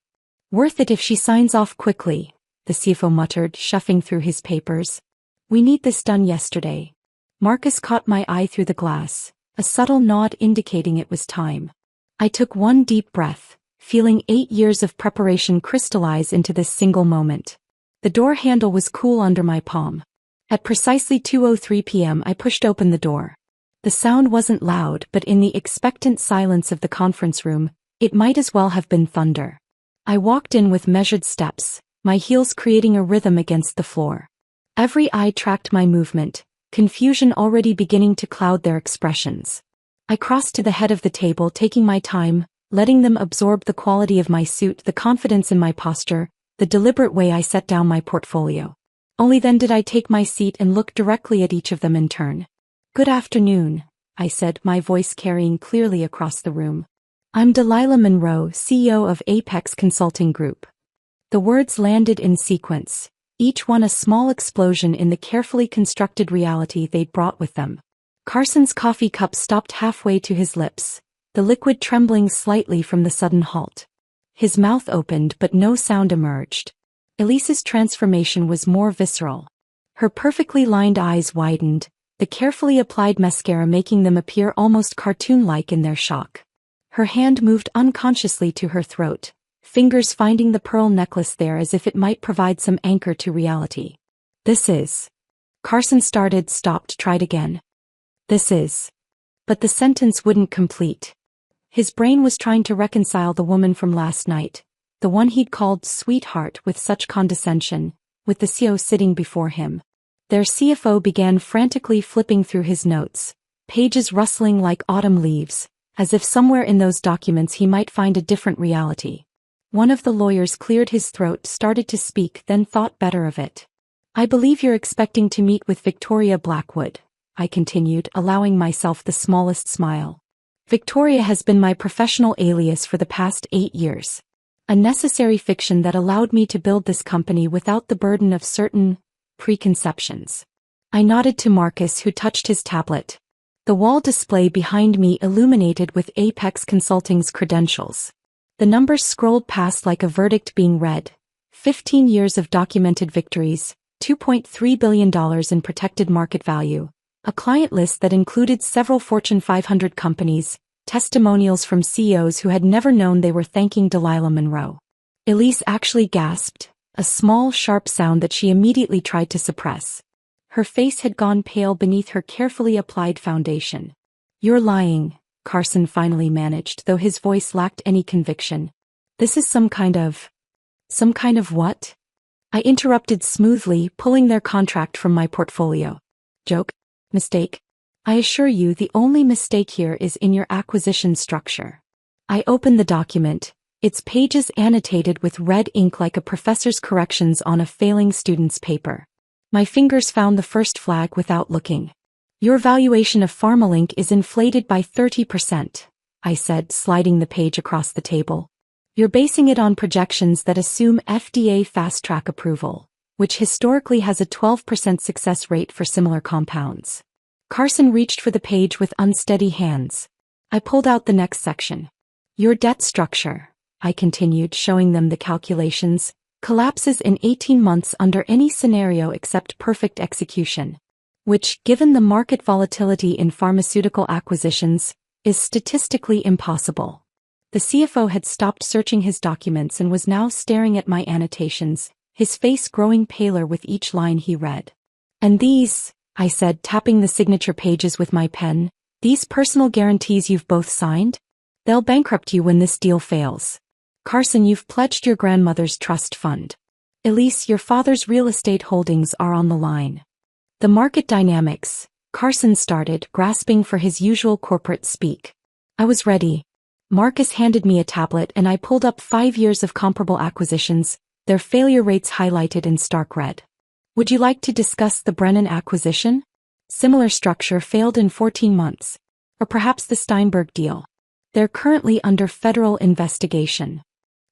Worth it if she signs off quickly," the CFO muttered, shuffling through his papers. "We need this done yesterday." Marcus caught my eye through the glass, a subtle nod indicating it was time. I took one deep breath, feeling 8 years of preparation crystallize into this single moment. The door handle was cool under my palm. At precisely 2:03 p.m. I pushed open the door. The sound wasn't loud, but in the expectant silence of the conference room, it might as well have been thunder. I walked in with measured steps, my heels creating a rhythm against the floor. Every eye tracked my movement, confusion already beginning to cloud their expressions. I crossed to the head of the table, taking my time, letting them absorb the quality of my suit, the confidence in my posture, the deliberate way I set down my portfolio. Only then did I take my seat and look directly at each of them in turn. "Good afternoon," I said, my voice carrying clearly across the room. "I'm Delilah Monroe, CEO of Apex Consulting Group." The words landed in sequence, each one a small explosion in the carefully constructed reality they'd brought with them. Carson's coffee cup stopped halfway to his lips, the liquid trembling slightly from the sudden halt. His mouth opened but no sound emerged. Elise's transformation was more visceral. Her perfectly lined eyes widened, the carefully applied mascara making them appear almost cartoon-like in their shock. Her hand moved unconsciously to her throat, fingers finding the pearl necklace there as if it might provide some anchor to reality. "This is..." Carson started, stopped, tried again. "This is..." But the sentence wouldn't complete. His brain was trying to reconcile the woman from last night, the one he'd called sweetheart with such condescension, with the CEO sitting before him. Their CFO began frantically flipping through his notes, pages rustling like autumn leaves, as if somewhere in those documents he might find a different reality. One of the lawyers cleared his throat, started to speak, then thought better of it. "I believe you're expecting to meet with Victoria Blackwood," I continued, allowing myself the smallest smile. Victoria has been my professional alias for the past 8 years. A necessary fiction that allowed me to build this company without the burden of certain preconceptions. I nodded to Marcus, who touched his tablet. The wall display behind me illuminated with Apex Consulting's credentials. The numbers scrolled past like a verdict being read. 15 years of documented victories, $2.3 billion in protected market value, a client list that included several Fortune 500 companies, testimonials from CEOs who had never known they were thanking Delilah Monroe. Elise actually gasped, a small, sharp sound that she immediately tried to suppress. Her face had gone pale beneath her carefully applied foundation. "You're lying," Carson finally managed, though his voice lacked any conviction. "This is some kind of what?" I interrupted smoothly, pulling their contract from my portfolio. "Joke? Mistake? I assure you the only mistake here is in your acquisition structure." I opened the document, its pages annotated with red ink like a professor's corrections on a failing student's paper. My fingers found the first flag without looking. "Your valuation of PharmaLink is inflated by 30%, I said, sliding the page across the table. "You're basing it on projections that assume FDA fast-track approval, which historically has a 12% success rate for similar compounds." Carson reached for the page with unsteady hands. I pulled out the next section. "Your debt structure," I continued, showing them the calculations, "collapses in 18 months under any scenario except perfect execution, which, given the market volatility in pharmaceutical acquisitions, is statistically impossible." The CFO had stopped searching his documents and was now staring at my annotations, his face growing paler with each line he read. "And these," I said, tapping the signature pages with my pen, "these personal guarantees you've both signed? They'll bankrupt you when this deal fails. Carson, you've pledged your grandmother's trust fund. Elise, your father's real estate holdings are on the line." "The market dynamics," Carson started, grasping for his usual corporate speak. I was ready. Marcus handed me a tablet and I pulled up 5 years of comparable acquisitions, their failure rates highlighted in stark red. "Would you like to discuss the Brennan acquisition? Similar structure, failed in 14 months. Or perhaps the Steinberg deal. They're currently under federal investigation."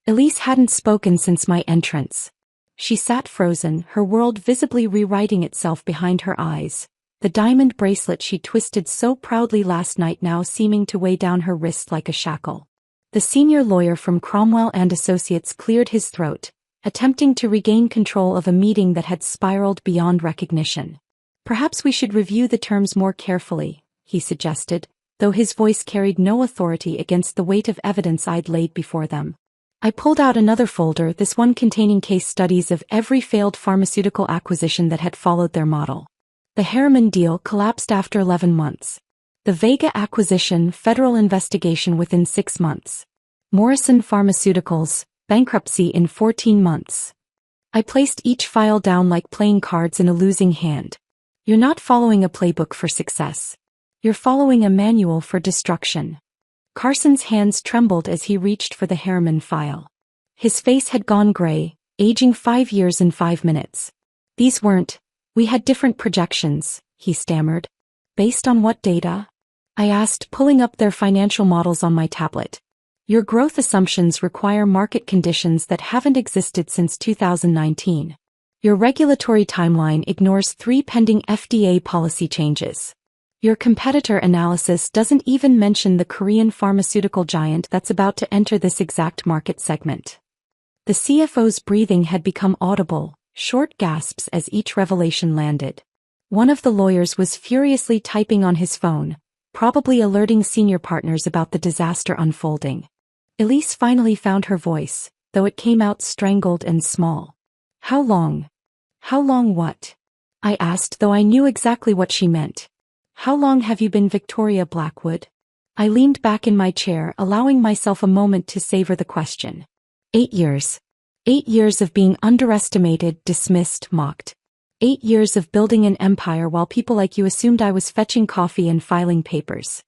Elise hadn't spoken since my entrance. She sat frozen, her world visibly rewriting itself behind her eyes, the diamond bracelet she twisted so proudly last night now seeming to weigh down her wrist like a shackle. The senior lawyer from Cromwell and Associates cleared his throat, attempting to regain control of a meeting that had spiraled beyond recognition. "Perhaps we should review the terms more carefully," he suggested, though his voice carried no authority against the weight of evidence I'd laid before them. I pulled out another folder, this one containing case studies of every failed pharmaceutical acquisition that had followed their model. The Harriman deal collapsed after 11 months. The Vega acquisition, federal investigation within 6 months. Morrison Pharmaceuticals, bankruptcy in 14 months. I placed each file down like playing cards in a losing hand. "You're not following a playbook for success. You're following a manual for destruction." Carson's hands trembled as he reached for the Harriman file. His face had gone gray, aging 5 years in 5 minutes. "These weren't. We had different projections," he stammered. "Based on what data?" I asked, pulling up their financial models on my tablet. "Your growth assumptions require market conditions that haven't existed since 2019. Your regulatory timeline ignores 3 pending FDA policy changes. Your competitor analysis doesn't even mention the Korean pharmaceutical giant that's about to enter this exact market segment." The CFO's breathing had become audible, short gasps as each revelation landed. One of the lawyers was furiously typing on his phone, probably alerting senior partners about the disaster unfolding. Elise finally found her voice, though it came out strangled and small. "How long?" "How long what?" I asked, though I knew exactly what she meant. "How long have you been Victoria Blackwood?" I leaned back in my chair, allowing myself a moment to savor the question. 8 years. 8 years of being underestimated, dismissed, mocked. 8 years of building an empire while people like you assumed I was fetching coffee and filing papers.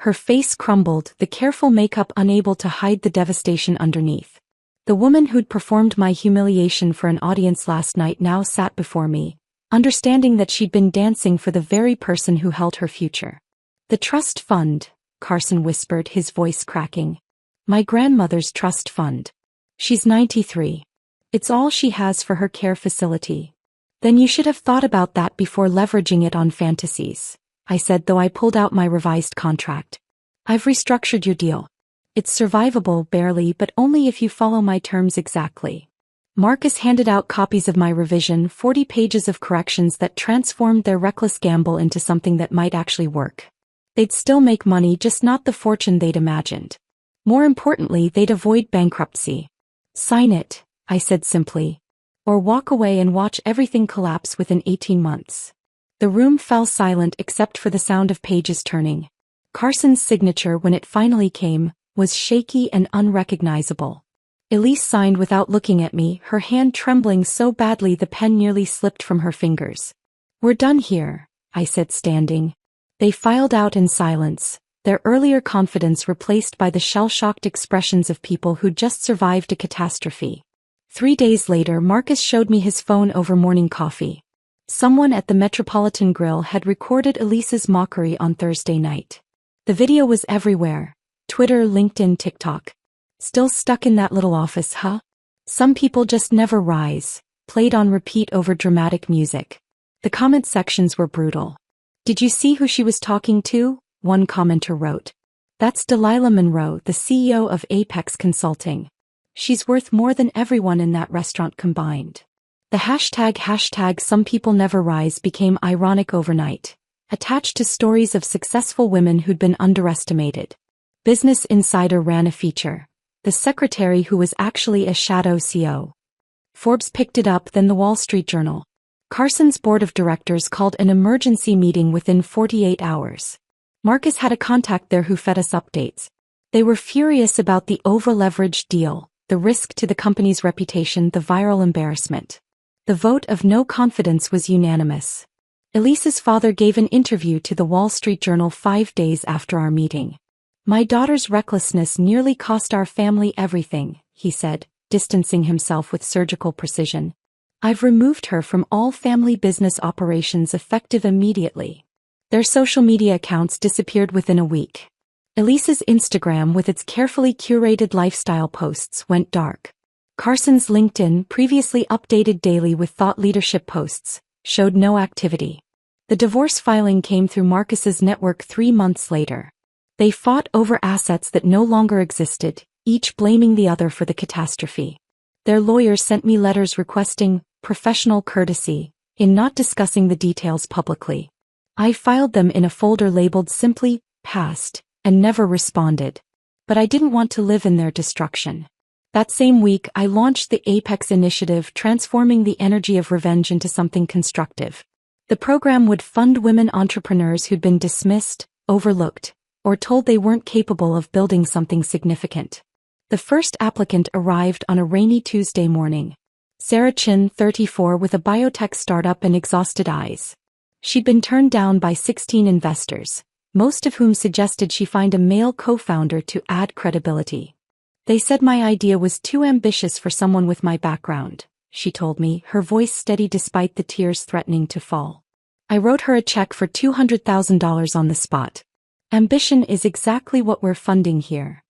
Her face crumbled, the careful makeup unable to hide the devastation underneath. The woman who'd performed my humiliation for an audience last night now sat before me, understanding that she'd been dancing for the very person who held her future. "The trust fund," Carson whispered, his voice cracking. My grandmother's trust fund. She's 93. It's all she has for her care facility. Then you should have thought about that before leveraging it on fantasies, I said, though I pulled out my revised contract. I've restructured your deal. It's survivable, barely, but only if you follow my terms exactly. Marcus handed out copies of my revision, 40 pages of corrections that transformed their reckless gamble into something that might actually work. They'd still make money, just not the fortune they'd imagined. More importantly, they'd avoid bankruptcy. Sign it, I said simply. Or walk away and watch everything collapse within 18 months. The room fell silent except for the sound of pages turning. Carson's signature, when it finally came, was shaky and unrecognizable. Elise signed without looking at me, her hand trembling so badly the pen nearly slipped from her fingers. We're done here, I said, standing. They filed out in silence, their earlier confidence replaced by the shell-shocked expressions of people who'd just survived a catastrophe. 3 days later, Marcus showed me his phone over morning coffee. Someone at the Metropolitan Grill had recorded Elise's mockery on Thursday night. The video was everywhere. Twitter, LinkedIn, TikTok. Still stuck in that little office, huh? Some people just never rise, played on repeat over dramatic music. The comment sections were brutal. Did you see who she was talking to? One commenter wrote. That's Delilah Monroe, the CEO of Apex Consulting. She's worth more than everyone in that restaurant combined. The hashtag some people never rise became ironic overnight, attached to stories of successful women who'd been underestimated. Business Insider ran a feature. The secretary who was actually a shadow CEO. Forbes picked it up, then the Wall Street Journal. Carson's board of directors called an emergency meeting within 48 hours. Marcus had a contact there who fed us updates. They were furious about the over-leveraged deal, the risk to the company's reputation, the viral embarrassment. The vote of no confidence was unanimous. Elise's father gave an interview to the Wall Street Journal 5 days after our meeting. My daughter's recklessness nearly cost our family everything, he said, distancing himself with surgical precision. I've removed her from all family business operations effective immediately. Their social media accounts disappeared within a week. Elise's Instagram, with its carefully curated lifestyle posts, went dark. Carson's LinkedIn, previously updated daily with thought leadership posts, showed no activity. The divorce filing came through Marcus's network 3 months later. They fought over assets that no longer existed, each blaming the other for the catastrophe. Their lawyers sent me letters requesting professional courtesy in not discussing the details publicly. I filed them in a folder labeled simply past and never responded. But I didn't want to live in their destruction. That same week, I launched the Apex initiative, transforming the energy of revenge into something constructive. The program would fund women entrepreneurs who'd been dismissed, overlooked, or told they weren't capable of building something significant. The first applicant arrived on a rainy Tuesday morning. Sarah Chin, 34, with a biotech startup and exhausted eyes. She'd been turned down by 16 investors, most of whom suggested she find a male co-founder to add credibility. They said my idea was too ambitious for someone with my background, she told me, her voice steady despite the tears threatening to fall. I wrote her a check for $200,000 on the spot. Ambition is exactly what we're funding here.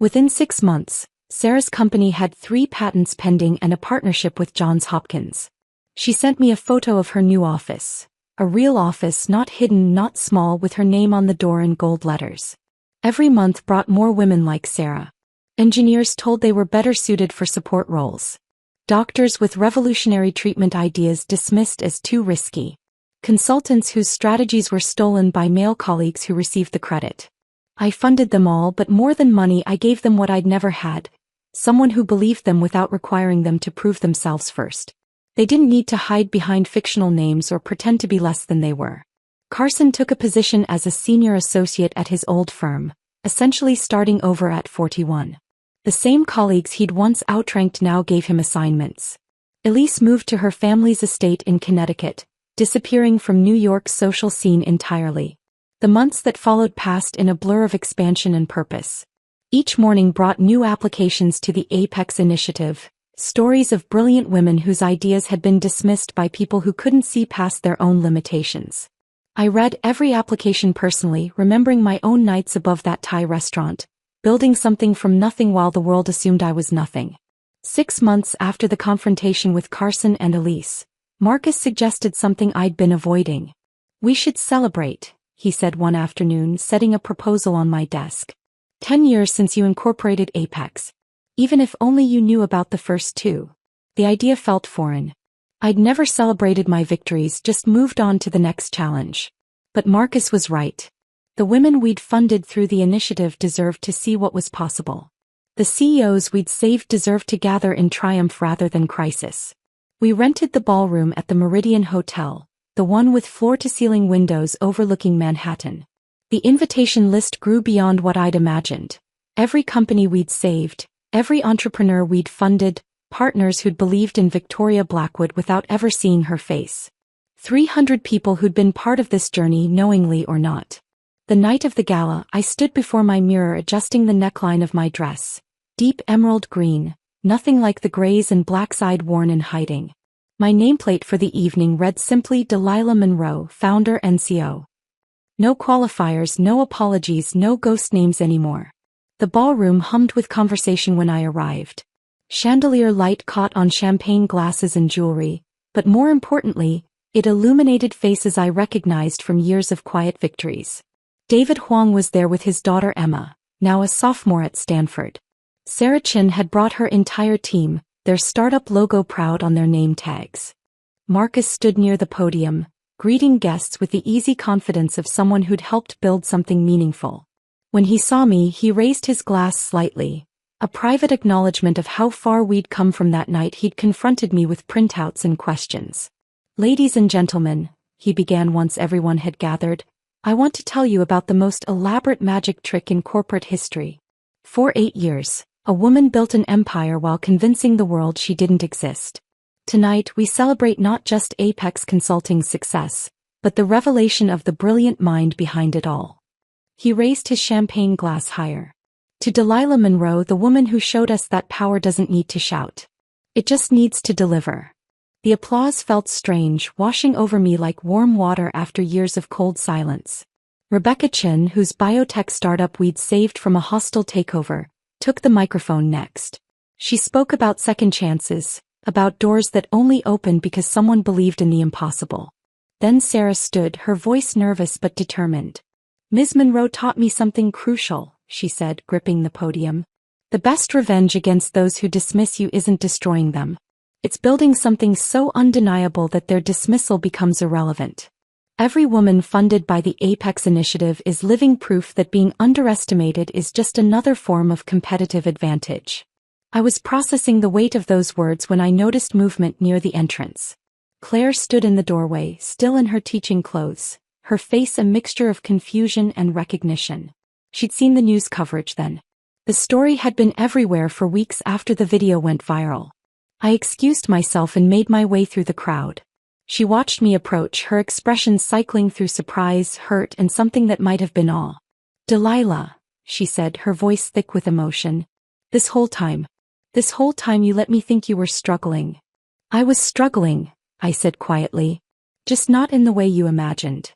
Within 6 months, Sarah's company had 3 patents pending and a partnership with Johns Hopkins. She sent me a photo of her new office. A real office, not hidden, not small, with her name on the door in gold letters. Every month brought more women like Sarah. Engineers told they were better suited for support roles. Doctors with revolutionary treatment ideas dismissed as too risky. Consultants whose strategies were stolen by male colleagues who received the credit. I funded them all, but more than money, I gave them what I'd never had. Someone who believed them without requiring them to prove themselves first. They didn't need to hide behind fictional names or pretend to be less than they were. Carson took a position as a senior associate at his old firm, essentially starting over at 41. The same colleagues he'd once outranked now gave him assignments. Elise moved to her family's estate in Connecticut, disappearing from New York's social scene entirely. The months that followed passed in a blur of expansion and purpose. Each morning brought new applications to the Apex initiative, stories of brilliant women whose ideas had been dismissed by people who couldn't see past their own limitations. I read every application personally, remembering my own nights above that Thai restaurant, building something from nothing while the world assumed I was nothing. 6 months after the confrontation with Carson and Elise, Marcus suggested something I'd been avoiding. "We should celebrate," he said one afternoon, setting a proposal on my desk. 10 years since you incorporated Apex. Even if only you knew about the first 2. The idea felt foreign. I'd never celebrated my victories, just moved on to the next challenge. But Marcus was right. The women we'd funded through the initiative deserved to see what was possible. The CEOs we'd saved deserved to gather in triumph rather than crisis. We rented the ballroom at the Meridian Hotel, the one with floor-to-ceiling windows overlooking Manhattan. The invitation list grew beyond what I'd imagined. Every company we'd saved, every entrepreneur we'd funded, partners who'd believed in Victoria Blackwood without ever seeing her face. 300 people who'd been part of this journey knowingly or not. The night of the gala, I stood before my mirror adjusting the neckline of my dress. Deep emerald green, nothing like the grays and blacks I'd worn in hiding. My nameplate for the evening read simply Delilah Monroe, founder and CEO. No qualifiers, no apologies, no ghost names anymore. The ballroom hummed with conversation when I arrived. Chandelier light caught on champagne glasses and jewelry, but more importantly, it illuminated faces I recognized from years of quiet victories. David Huang was there with his daughter Emma, now a sophomore at Stanford. Sarah Chin had brought her entire team, their startup logo proud on their name tags. Marcus stood near the podium, greeting guests with the easy confidence of someone who'd helped build something meaningful. When he saw me, he raised his glass slightly, a private acknowledgement of how far we'd come from that night he'd confronted me with printouts and questions. "Ladies and gentlemen," he began once everyone had gathered, "I want to tell you about the most elaborate magic trick in corporate history. For 8 years, a woman built an empire while convincing the world she didn't exist. Tonight we celebrate not just Apex Consulting's success, but the revelation of the brilliant mind behind it all." He raised his champagne glass higher. "To Delilah Monroe, the woman who showed us that power doesn't need to shout. It just needs to deliver." The applause felt strange, washing over me like warm water after years of cold silence. Rebecca Chin, whose biotech startup we'd saved from a hostile takeover, took the microphone next. She spoke about second chances, about doors that only opened because someone believed in the impossible. Then Sarah stood, her voice nervous but determined. "Ms. Monroe taught me something crucial," she said, gripping the podium. "The best revenge against those who dismiss you isn't destroying them. It's building something so undeniable that their dismissal becomes irrelevant. Every woman funded by the Apex Initiative is living proof that being underestimated is just another form of competitive advantage." I was processing the weight of those words when I noticed movement near the entrance. Claire stood in the doorway, still in her teaching clothes, her face a mixture of confusion and recognition. She'd seen the news coverage then. The story had been everywhere for weeks after the video went viral. I excused myself and made my way through the crowd. She watched me approach, her expression cycling through surprise, hurt, and something that might have been awe. "Delilah," she said, her voice thick with emotion. This whole time you let me think you were struggling." "I was struggling," I said quietly. "Just not in the way you imagined."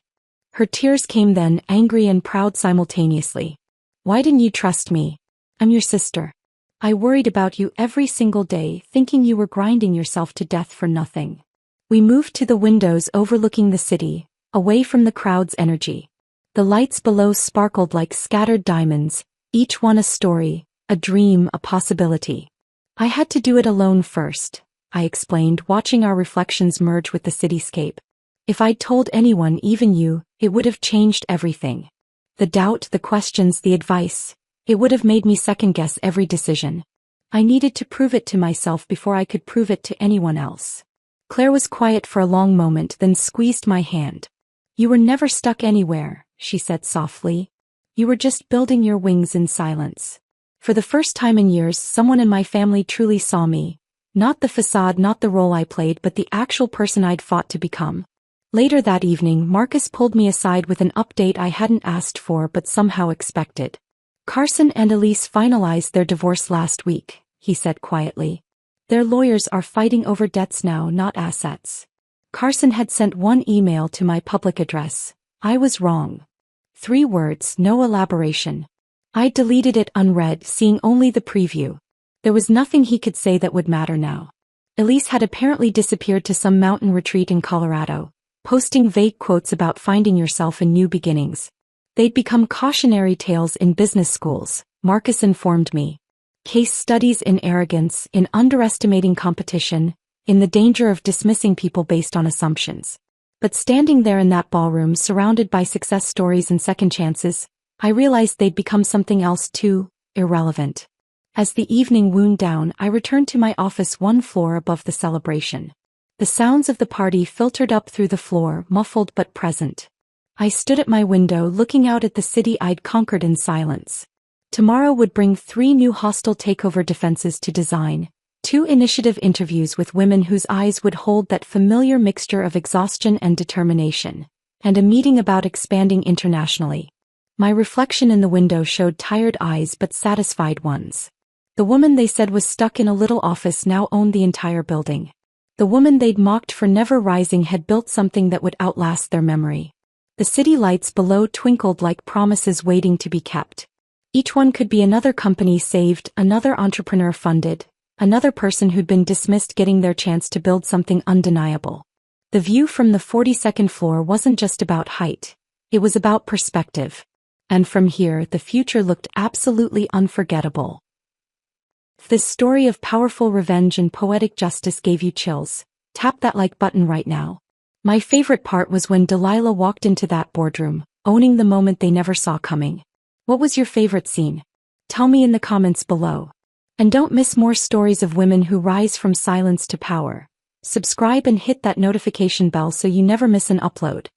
Her tears came then, angry and proud simultaneously. "Why didn't you trust me? I'm your sister. I worried about you every single day, thinking you were grinding yourself to death for nothing." We moved to the windows overlooking the city, away from the crowd's energy. The lights below sparkled like scattered diamonds, each one a story, a dream, a possibility. "I had to do it alone first," I explained, watching our reflections merge with the cityscape. "If I'd told anyone, even you, it would have changed everything. The doubt, the questions, the advice, it would have made me second-guess every decision. I needed to prove it to myself before I could prove it to anyone else." Claire was quiet for a long moment, then squeezed my hand. "You were never stuck anywhere," she said softly. "You were just building your wings in silence. For the first time in years, someone in my family truly saw me. Not the facade, not the role I played, but the actual person I'd fought to become." Later that evening, Marcus pulled me aside with an update I hadn't asked for but somehow expected. "Carson and Elise finalized their divorce last week," he said quietly. "Their lawyers are fighting over debts now, not assets. Carson had sent one email to my public address, I was wrong. 3 words, no elaboration. I deleted it unread, seeing only the preview. There was nothing he could say that would matter now. Elise had apparently disappeared to some mountain retreat in Colorado, posting vague quotes about finding yourself in new beginnings. They'd become cautionary tales in business schools, Marcus informed me. Case studies in arrogance, in underestimating competition, in the danger of dismissing people based on assumptions. But standing there in that ballroom surrounded by success stories and second chances, I realized they'd become something else too, irrelevant. As the evening wound down, I returned to my office 1 floor above the celebration. The sounds of the party filtered up through the floor, muffled but present. I stood at my window looking out at the city I'd conquered in silence. Tomorrow would bring 3 new hostile takeover defenses to design, 2 initiative interviews with women whose eyes would hold that familiar mixture of exhaustion and determination, and a meeting about expanding internationally. My reflection in the window showed tired eyes but satisfied ones. The woman they said was stuck in a little office now owned the entire building. The woman they'd mocked for never rising had built something that would outlast their memory. The city lights below twinkled like promises waiting to be kept. Each one could be another company saved, another entrepreneur funded, another person who'd been dismissed getting their chance to build something undeniable. The view from the 42nd floor wasn't just about height. It was about perspective. And from here, the future looked absolutely unforgettable. If this story of powerful revenge and poetic justice gave you chills, tap that like button right now. My favorite part was when Delilah walked into that boardroom, owning the moment they never saw coming. What was your favorite scene? Tell me in the comments below. And don't miss more stories of women who rise from silence to power. Subscribe and hit that notification bell so you never miss an upload.